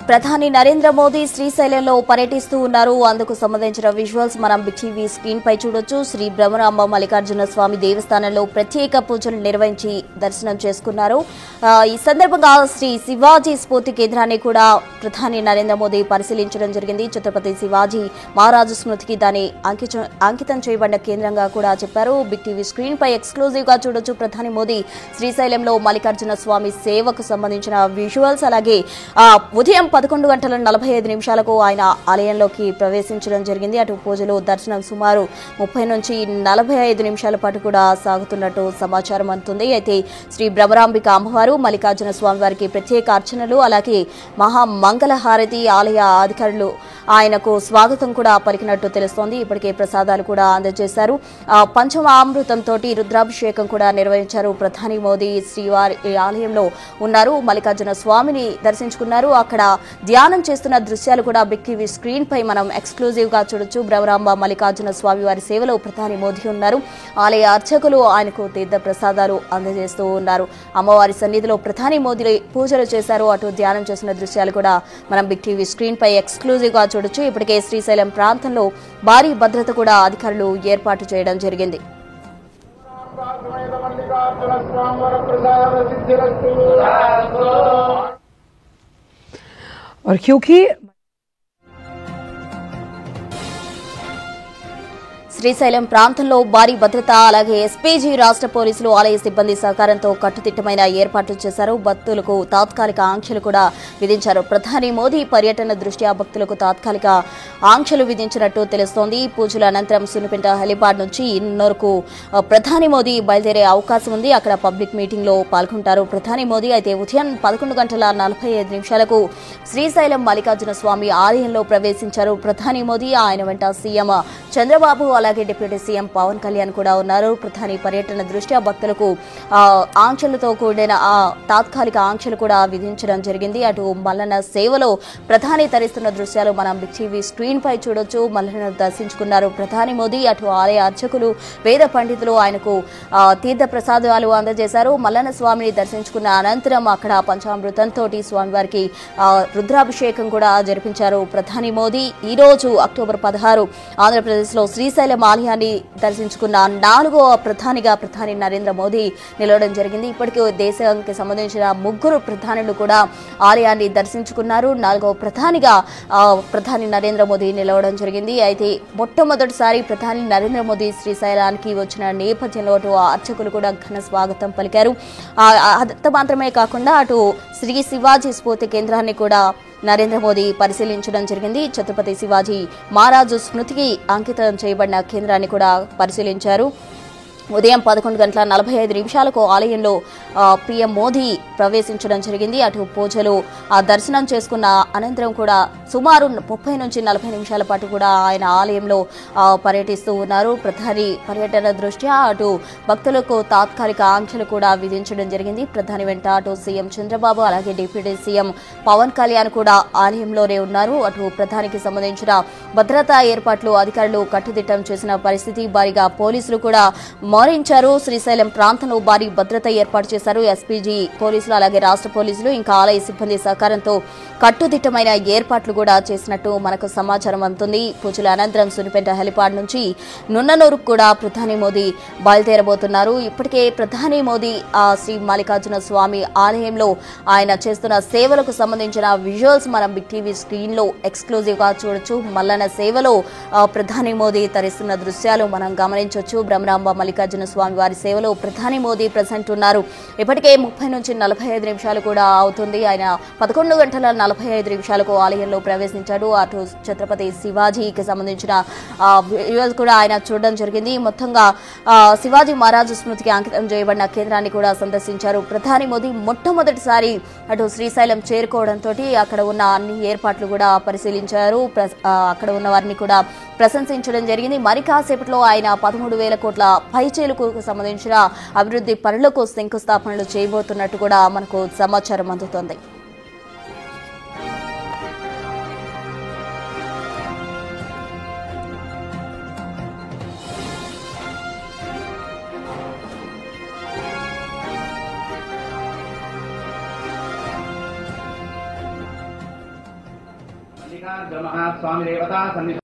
ప్రధాని నరేంద్ర మోదీ శ్రీశైలంలో పర్యటిస్తూ ఉన్నారు. అందుకు సంబంధించిన విజువల్స్ మనం టీవీ స్క్రీన్ పై చూడొచ్చు. శ్రీ బ్రహ్మరాంబ మల్లికార్జున స్వామి దేవస్థానంలో ప్రత్యేక పూజలు నిర్వహించి దర్శనం చేసుకున్నారు. ఈ సందర్భంగా శ్రీ శివాజీ స్ఫూర్తి కేంద్రాన్ని కూడా ప్రధాని నరేంద్ర మోదీ పరిశీలించడం జరిగింది. ఛత్రపతి శివాజీ మహారాజు స్మృతికి దాన్ని అంకితం చేయబడిన కేంద్రంగా కూడా చెప్పారు. బిగ్ టీవీ స్క్రీన్ పై ఎక్స్క్లూజివ్ గా చూడొచ్చు. ప్రధాని మోదీ శ్రీశైలంలో మల్లికార్జున స్వామి సేవకు సంబంధించిన విజువల్స్. అలాగే ఉదయం 11:45 ఆయన ఆలయంలోకి ప్రవేశించడం జరిగింది. అటు పూజలు దర్శనం సుమారు 30 నుంచి 45 నిమిషాల పాటు కూడా సాగుతున్నట్టు సమాచారం అందుతుంది. అయితే శ్రీ బ్రహ్మరాంబిక అమ్మవారు మల్లికార్జున స్వామి వారికి ప్రత్యేక అర్చనలు అలాగే మహామంగళహారతి ఆలయ అధికారులు ఆయనకు స్వాగతం కూడా పలికినట్టు తెలుస్తోంది. ఇప్పటికే ప్రసాదాలు కూడా అందజేశారు. పంచమామృతంతో రుద్రాభిషేకం కూడా నిర్వహించారు. ప్రధాని మోదీ శ్రీవారి ఆలయంలో ఉన్నారు. మల్లికార్జున స్వామిని దర్శించుకున్నారు. అక్కడ ధ్యానం చేస్తున్న దృశ్యాలు కూడా బిగ్ టీవీ స్క్రీన్ పై మనం ఎక్స్క్లూజివ్ గా చూడొచ్చు. బ్రహ్మరాంబ మల్లికార్జున స్వామి వారి సేవలో ప్రధాని మోదీ ఉన్నారు. ఆలయ అర్చకులు ఆయనకు తీర్థ ప్రసాదాలు అందజేస్తూ ఉన్నారు. అమ్మవారి సన్నిధిలో ప్రధాని మోదీ పూజలు చేశారు. అటు ధ్యానం చేసిన దృశ్యాలు కూడా మనం బిగ్ టీవీ స్క్రీన్ పై ఎక్స్క్లూజివ్ గా చూడొచ్చు. ఇప్పటికే శ్రీశైలం ప్రాంతంలో భారీ భద్రత కూడా అధికారులు ఏర్పాటు చేయడం జరిగింది. और क्योंकि శ్రీశైలం ప్రాంతంలో భారీ భద్రత అలాగే ఎస్పీజీ రాష్ట్ర పోలీసులు ఆలయ సిబ్బంది సహకారంతో కట్టుదిట్టమైన ఏర్పాట్లు చేశారు. భక్తులకు తాత్కాలిక ఆంక్షలు కూడా విధించారు. ప్రధాని మోదీ పర్యటన దృష్ట్యా భక్తులకు తాత్కాలిక ఆంక్షలు విధించినట్టు తెలుస్తోంది. పూజల అనంతరం సున్నిపేట హెలిపాడ్ నుంచి ఇన్నోర్కు ప్రధాని మోదీ బయలుదేరే అవకాశం ఉంది. అక్కడ పబ్లిక్ మీటింగ్ లో పాల్గొంటారు ప్రధాని మోదీ. అయితే ఉదయం 11:45 శ్రీశైలం మల్లికార్జున స్వామి ఆలయంలో ప్రవేశించారు ప్రధాని మోదీ. ఆయన వెంట సీఎం చంద్రబాబు అలాగే డిప్యూటీ సీఎం పవన్ కళ్యాణ్ కూడా ఉన్నారు. ప్రధాని పర్యటన దృష్ట్యా భక్తులకు ఆంక్షలతో కూడిన తాత్కాలిక ఆంక్షలు కూడా విధించడం జరిగింది. అటు మల్లన్న సేవలో ప్రధాని తరిస్తున్న దృశ్యాలు మనం బిగ్ టీవీ స్క్రీన్ పై చూడొచ్చు. మల్లన్న దర్శించుకున్నారు ప్రధాని మోదీ. అటు ఆలయ అర్చకులు వేద పండితులు ఆయనకు తీర్థ ప్రసాదాలు అందజేశారు. మల్లన్న స్వామిని దర్శించుకున్న అనంతరం అక్కడ పంచామృతంతో స్వామివారికి రుద్రాభిషేకం కూడా జరిపించారు ప్రధాని మోదీ. ఈ రోజు అక్టోబర్ 16 ఆంధ్రప్రదేశ్ లో శ్రీశైలం ఆలయాన్ని దర్శించుకున్న 4వ ప్రధానిగా ప్రధాని నరేంద్ర మోదీ నిలవడం జరిగింది. ఇప్పటికే దేశానికి సంబంధించిన 3 ప్రధానులు కూడా ఆలయాన్ని దర్శించుకున్నారు. 4వ ప్రధానిగా ప్రధాని నరేంద్ర మోదీ నిలవడం జరిగింది. అయితే మొట్టమొదటిసారి ప్రధాని నరేంద్ర మోదీ శ్రీశైలానికి వచ్చిన నేపథ్యంలో అటు అర్చకులు కూడా ఘన స్వాగతం పలికారు. అంత మాత్రమే కాకుండా అటు శ్రీ శివాజీ స్ఫూర్తి కేంద్రాన్ని కూడా నరేంద్ర మోదీ పరిశీలించడం జరిగింది. ఛత్రపతి శివాజీ మహారాజు స్మృతికి అంకితం చేయబడిన కేంద్రాన్ని కూడా పరిశీలించారు. ఉదయం 11:45 ఆలయంలో పీఎం మోదీ ప్రవేశించడం జరిగింది. అటు పూజలు దర్శనం చేసుకున్న అనంతరం కూడా సుమారు 30 నుంచి 40 నిమిషాల పాటు కూడా ఆయన ఆలయంలో పర్యటిస్తూ ఉన్నారు. ప్రధాని పర్యటన దృష్ట్యా అటు భక్తులకు తాత్కాలిక ఆంక్షలు కూడా విధించడం జరిగింది. ప్రధాని వెంట అటు సీఎం చంద్రబాబు అలాగే డిప్యూటీ సీఎం పవన్ కళ్యాణ్ కూడా ఆలయంలోనే ఉన్నారు. అటు ప్రధానికి సంబంధించిన భద్రతా ఏర్పాట్లు అధికారులు కట్టుదిట్టం చేసిన పరిస్థితి. భారీగా పోలీసులు కూడా మోహరించారు. శ్రీశైలం ప్రాంతంలో భారీ భద్రత ఏర్పాటు చేశారు. ఎస్పీజీ పోలీసులు అలాగే రాష్ట్ర పోలీసులు ఇంకా ఆలయ సిబ్బంది సహకారంతో కట్టుదిట్టమైన ఏర్పాట్లు కూడా చేసినట్టు మనకు సమాచారం అందుతుంది. పూజల అనంతరం సున్నిపేట హెలిపాడ్ నుంచి నున్ననూరుకు కూడా ప్రధాని మోదీ బయలుదేరబోతున్నారు. ఇప్పటికే ప్రధాని మోదీ శ్రీ మల్లికార్జున స్వామి ఆలయంలో ఆయన చేస్తున్న సేవలకు సంబంధించిన విజువల్స్ మనం బిగ్ టీవీ స్క్రీన్ లో ఎక్స్క్లూజివ్ గా చూడొచ్చు. మల్లన్న సేవలో ప్రధాని మోదీ తరిస్తున్న దృశ్యాలు మనం గమనించవచ్చు. బ్రహ్మరాంబ మల్లికార్జున స్వామి వారి సేవలో ప్రధాని మోదీ ప్రెసెంట్ ఉన్నారు. ఇప్పటికే 30 నుంచి 45 నిమిషాలు కూడా అవుతుంది. ఆయన 11:45 ఆలయంలో ప్రవేశించాడు. అటు ఛత్రపతి శివాజీకి సంబంధించిన వీడియోస్ కూడా ఆయన చూడడం జరిగింది. మొత్తంగా శివాజీ మహారాజు స్మృతికి అంకితం చేయబడిన కేంద్రాన్ని కూడా సందర్శించారు ప్రధాని మోదీ. మొట్టమొదటిసారి అటు శ్రీశైలం చేరుకోవడంతో అక్కడ ఉన్న అన్ని ఏర్పాట్లు కూడా పరిశీలించారు. అక్కడ ఉన్న వారిని కూడా ప్రశంసించడం జరిగింది. మరి కాసేపట్లో ఆయన 13,000 కోట్ల పైచేలకు సంబంధించిన అభివృద్ధి పనులకు శంకుస్థాపనలు చేయబోతున్నట్టు కూడా మనకు సమాచారం అందుతోంది. మల్లికార్జున స్వామి దేవతా సన్నిధి